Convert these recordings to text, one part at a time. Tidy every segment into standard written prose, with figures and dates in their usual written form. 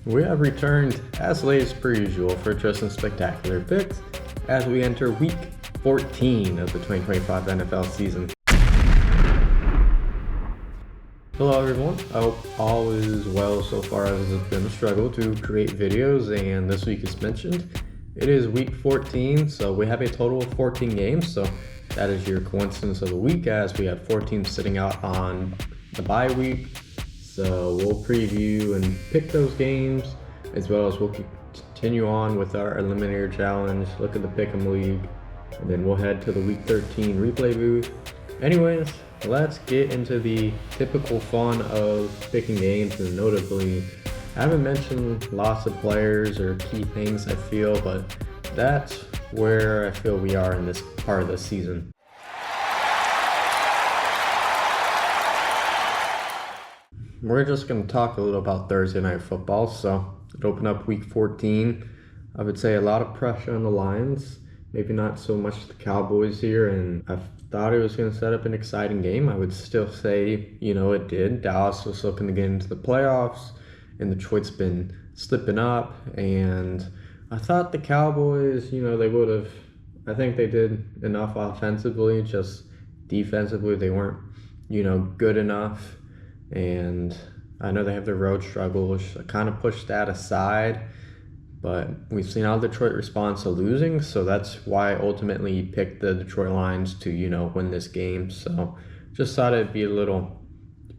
We have returned as late as per usual for Tristan's spectacular picks as we enter week 14 of the 2025 NFL season. Hello everyone, I hope all is well so far, as it's been a struggle to create videos, and this week as mentioned, it is week 14, so we have a total of 14 games, so that is your coincidence of the week, as we have 4 teams sitting out on the bye week. So we'll preview and pick those games, as well as we'll continue on with our Eliminator challenge, look at the Pick'em League, and then we'll head to the week 13 replay booth. Anyways, let's get into the typical fun of picking games, and notably, I haven't mentioned lots of players or key things I feel, but that's where I feel we are in this part of the season. We're just going to talk a little about Thursday Night Football. So it opened up week 14. I would say a lot of pressure on the Lions. Maybe not so much the Cowboys here. And I thought it was going to set up an exciting game. I would still say, it did. Dallas was looking to get into the playoffs, and Detroit's been slipping up. And I thought the Cowboys, they would have, I think they did enough offensively. Just defensively, they weren't, good enough. And I know they have their road struggles. I kind of pushed that aside, but we've seen how Detroit responds to losing, so that's why I ultimately picked the Detroit Lions to, win this game. So just thought it'd be a little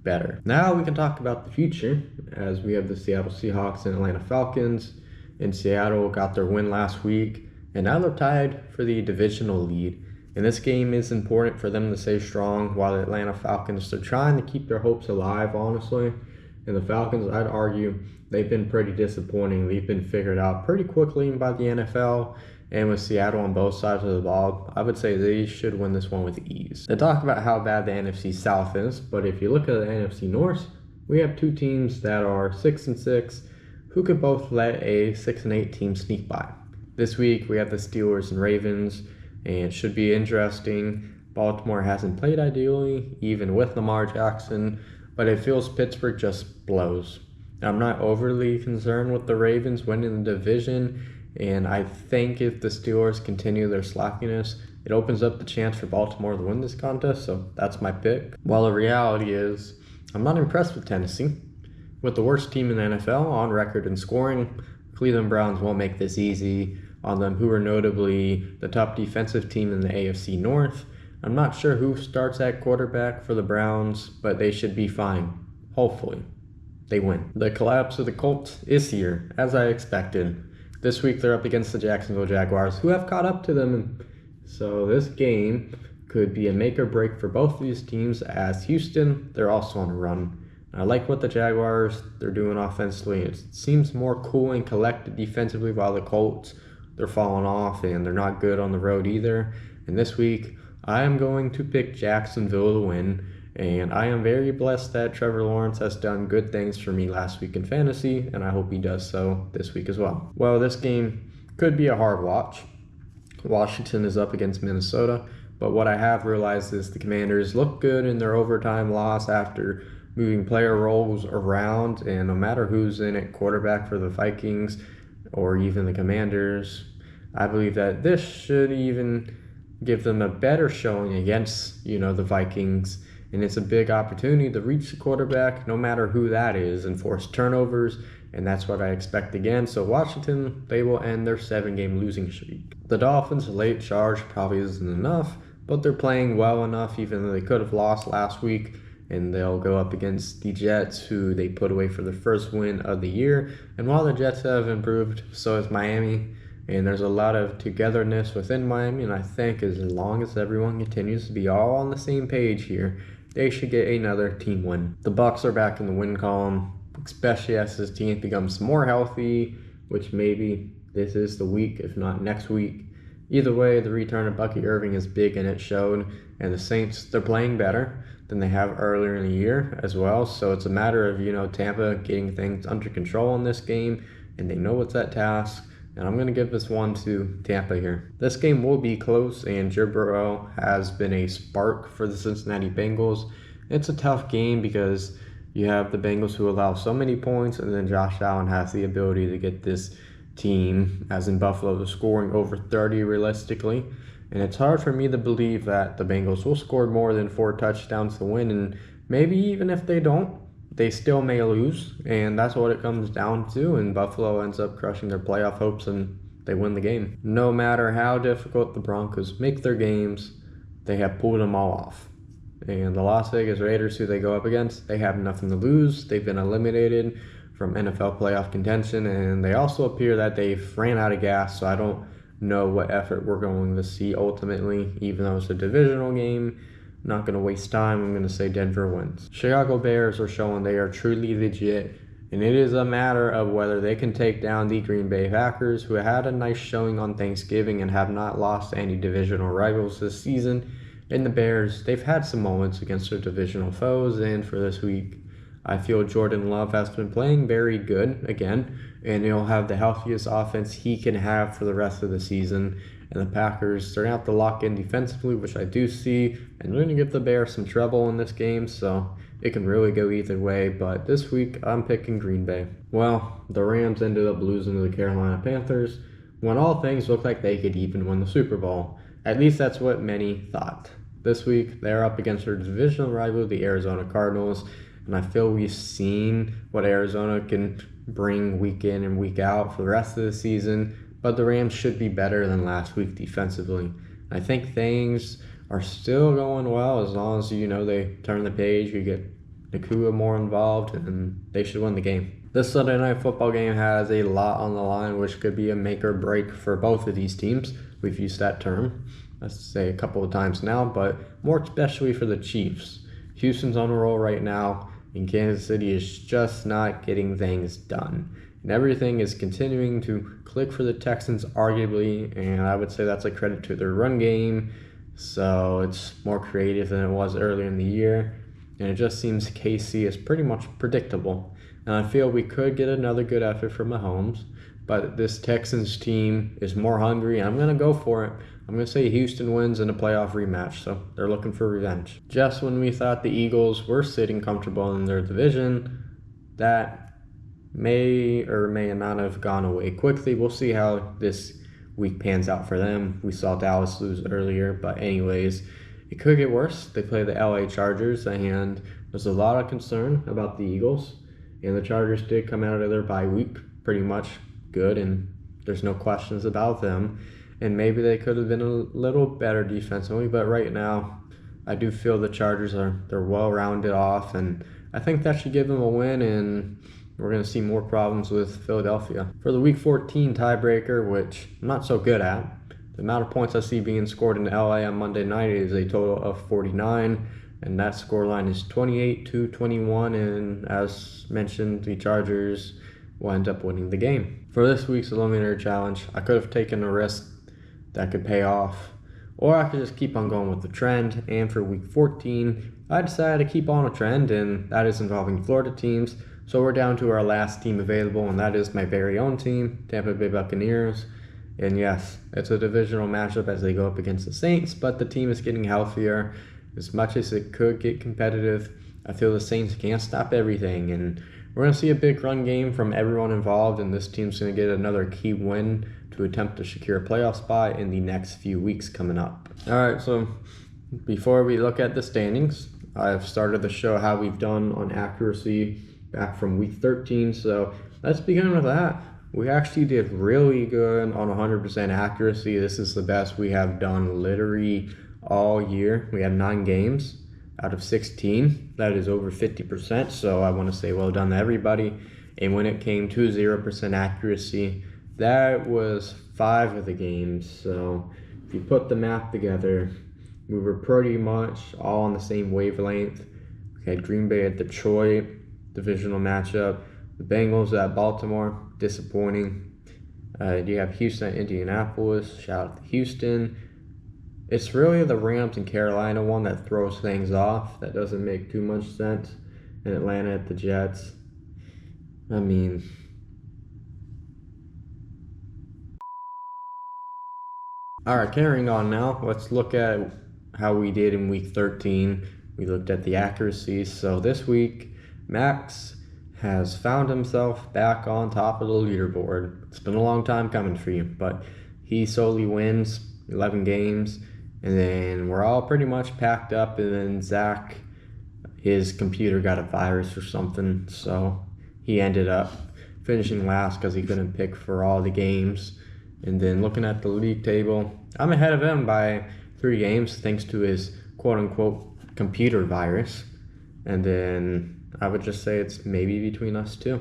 better. Now we can talk about the future, as we have the Seattle Seahawks and Atlanta Falcons. And Seattle got their win last week, and now they're tied for the divisional lead. And this game is important for them to stay strong, while the Atlanta Falcons, they're trying to keep their hopes alive, honestly. And the Falcons, I'd argue, they've been pretty disappointing. They've been figured out pretty quickly by the NFL. And with Seattle on both sides of the ball, I would say they should win this one with ease. They talk about how bad the NFC South is, but if you look at the NFC North, we have 2 teams that are 6-6 who could both let a 6-8 team sneak by. This week, we have the Steelers and Ravens, and it should be interesting. Baltimore hasn't played ideally, even with Lamar Jackson, but it feels Pittsburgh just blows. I'm not overly concerned with the Ravens winning the division, and I think if the Steelers continue their slackiness, it opens up the chance for Baltimore to win this contest, so that's my pick. While the reality is, I'm not impressed with Tennessee. With the worst team in the NFL on record in scoring, Cleveland Browns won't make this easy on them, who are notably the top defensive team in the AFC North. I'm not sure who starts at quarterback for the Browns, but they should be fine. Hopefully, they win. The collapse of the Colts is here, as I expected. This week, they're up against the Jacksonville Jaguars, who have caught up to them. So this game could be a make or break for both of these teams, as Houston, they're also on a run. I like what the Jaguars, they're doing offensively. It seems more cool and collected defensively, while the Colts, they're falling off, and they're not good on the road either. And this week, I am going to pick Jacksonville to win, and I am very blessed that Trevor Lawrence has done good things for me last week in fantasy, and I hope he does so this week as well. Well, this game could be a hard watch. Washington is up against Minnesota, but what I have realized is the Commanders look good in their overtime loss after moving player roles around, and no matter who's in at quarterback for the Vikings or even the Commanders, I believe that this should even give them a better showing against, the Vikings. And it's a big opportunity to reach the quarterback, no matter who that is, and force turnovers. And that's what I expect again. So Washington, they will end their 7-game losing streak. The Dolphins' late charge probably isn't enough, but they're playing well enough, even though they could have lost last week. And they'll go up against the Jets, who they put away for their first win of the year. And while the Jets have improved, so has Miami. And there's a lot of togetherness within Miami. And I think as long as everyone continues to be all on the same page here, they should get another team win. The Bucs are back in the win column, especially as this team becomes more healthy, which maybe this is the week, if not next week. Either way, the return of Bucky Irving is big, and it showed. And the Saints, they're playing better than they have earlier in the year as well. So it's a matter of, Tampa getting things under control in this game, and they know what's at task. And I'm going to give this one to Tampa here. This game will be close, and Joe Burrow has been a spark for the Cincinnati Bengals. It's a tough game because You have the Bengals who allow so many points, and then Josh Allen has the ability to get this team, as in Buffalo, to scoring over 30 realistically. And it's hard for me to believe that the Bengals will score more than 4 touchdowns to win, and maybe even if they don't, they still may lose, and that's what it comes down to, and Buffalo ends up crushing their playoff hopes and they win the game. No matter how difficult the Broncos make their games, they have pulled them all off. And the Las Vegas Raiders, who they go up against, they have nothing to lose. They've been eliminated from NFL playoff contention, and they also appear that they've ran out of gas, so I don't know what effort we're going to see ultimately, even though it's a divisional game. I'm not going to waste time. I'm going to say Denver wins. Chicago Bears are showing they are truly legit, and it is a matter of whether they can take down the Green Bay Packers, who had a nice showing on Thanksgiving and have not lost any divisional rivals this season. And the Bears, they've had some moments against their divisional foes, and for this week, I feel Jordan Love has been playing very good again, and he'll have the healthiest offense he can have for the rest of the season. And the Packers, they're going to have to lock in defensively, which I do see, and they're going to give the Bears some trouble in this game, so it can really go either way. But this week, I'm picking Green Bay. Well, the Rams ended up losing to the Carolina Panthers when all things looked like they could even win the Super Bowl. At least that's what many thought. This week, they're up against their divisional rival, the Arizona Cardinals, and I feel we've seen what Arizona can bring week in and week out for the rest of the season, but the Rams should be better than last week defensively. I think things are still going well as long as, they turn the page, you get Nakua more involved, and they should win the game. This Sunday Night Football game has a lot on the line, which could be a make or break for both of these teams. We've used that term, let's say, a couple of times now, but more especially for the Chiefs. Houston's on a roll right now, and Kansas City is just not getting things done. And everything is continuing to click for the Texans, arguably, and I would say that's a credit to their run game. So it's more creative than it was earlier in the year. And it just seems KC is pretty much predictable. And I feel we could get another good effort from Mahomes, but this Texans team is more hungry, and I'm going to go for it. I'm going to say Houston wins in a playoff rematch, so they're looking for revenge. Just when we thought the Eagles were sitting comfortable in their division, that may or may not have gone away quickly. We'll see how this week pans out for them. We saw Dallas lose earlier, but anyways, it could get worse. They play the LA Chargers, and there's a lot of concern about the Eagles, and the Chargers did come out of their bye week pretty much good, and there's no questions about them. And maybe they could have been a little better defensively, but right now, I do feel the Chargers they're well rounded off, and I think that should give them a win, and we're going to see more problems with Philadelphia. For the Week 14 tiebreaker, which I'm not so good at, the amount of points I see being scored in LA on Monday night is a total of 49, and that scoreline is 28-21, and as mentioned, the Chargers will end up winning the game. For this week's Eliminator Challenge, I could have taken a risk that could pay off, or I could just keep on going with the trend. And for Week 14, I decided to keep on a trend, and that is involving Florida teams. So we're down to our last team available, and that is my very own team, Tampa Bay Buccaneers. And yes, it's a divisional matchup as they go up against the Saints, but the team is getting healthier. As much as it could get competitive, I feel the Saints can't stop everything, and we're going to see a big run game from everyone involved, and this team's going to get another key win to attempt to secure a playoff spot in the next few weeks coming up. All right, so before we look at the standings, I've started to show how we've done on accuracy back from Week 13, so let's begin with that. We actually did really good on 100% accuracy. This is the best we have done literally all year. We had 9 games out of 16. That is over 50%, so I want to say well done to everybody. And when it came to 0% accuracy, that was 5 of the games. So if you put the math together, we were pretty much all on the same wavelength. We had Green Bay at Detroit, divisional matchup. The Bengals at Baltimore, disappointing. You have Houston at Indianapolis. Shout out to Houston. It's really the Rams and Carolina one that throws things off. That doesn't make too much sense. And Atlanta at the Jets. I mean, all right, carrying on now. Let's look at how we did in Week 13. We looked at the accuracy. So this week, Max has found himself back on top of the leaderboard. It's been a long time coming for you, but he solely wins 11 games, and then we're all pretty much packed up, and then Zach, his computer got a virus or something, so he ended up finishing last because he couldn't pick for all the games. And then looking at the league table, I'm ahead of him by 3 games thanks to his quote-unquote computer virus. And then I would just say it's maybe between us two.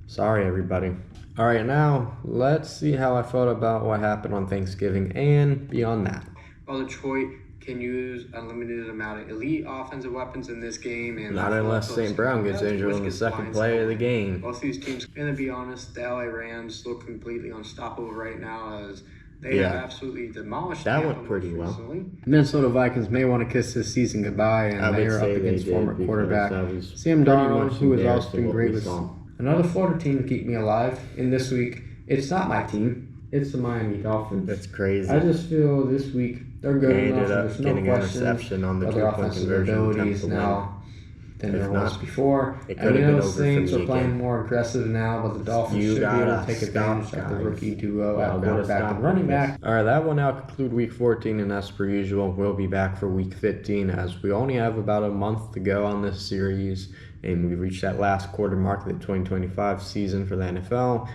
Sorry, everybody. All right, now let's see how I felt about what happened on Thanksgiving and beyond that. While Detroit can use a limited amount of elite offensive weapons in this game, and not unless St. Brown gets injured on the second play of the game. Both these teams, and to be honest, the LA Rams look completely unstoppable right now as they have absolutely demolished. That went pretty well. Minnesota Vikings may want to kiss this season goodbye, and they are up against former quarterback Sam Darnold, who has also been great with another Florida team to keep me alive. And this week, it's not my team; it's the Miami Dolphins. That's crazy. I just feel this week they're good enough. There's no question on the two-point conversion now than there was before. It could have been over Saints for are me playing again. more aggressive now, but the Dolphins should be able to take advantage of the rookie duo at quarterback and running back. All right, that will now conclude Week 14, and as per usual, we'll be back for Week 15 as we only have about a month to go on this series, and we reached that last quarter mark of the 2025 season for the NFL.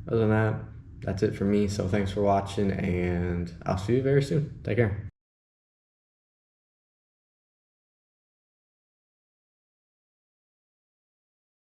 Other than that, that's it for me, so thanks for watching, and I'll see you very soon. Take care.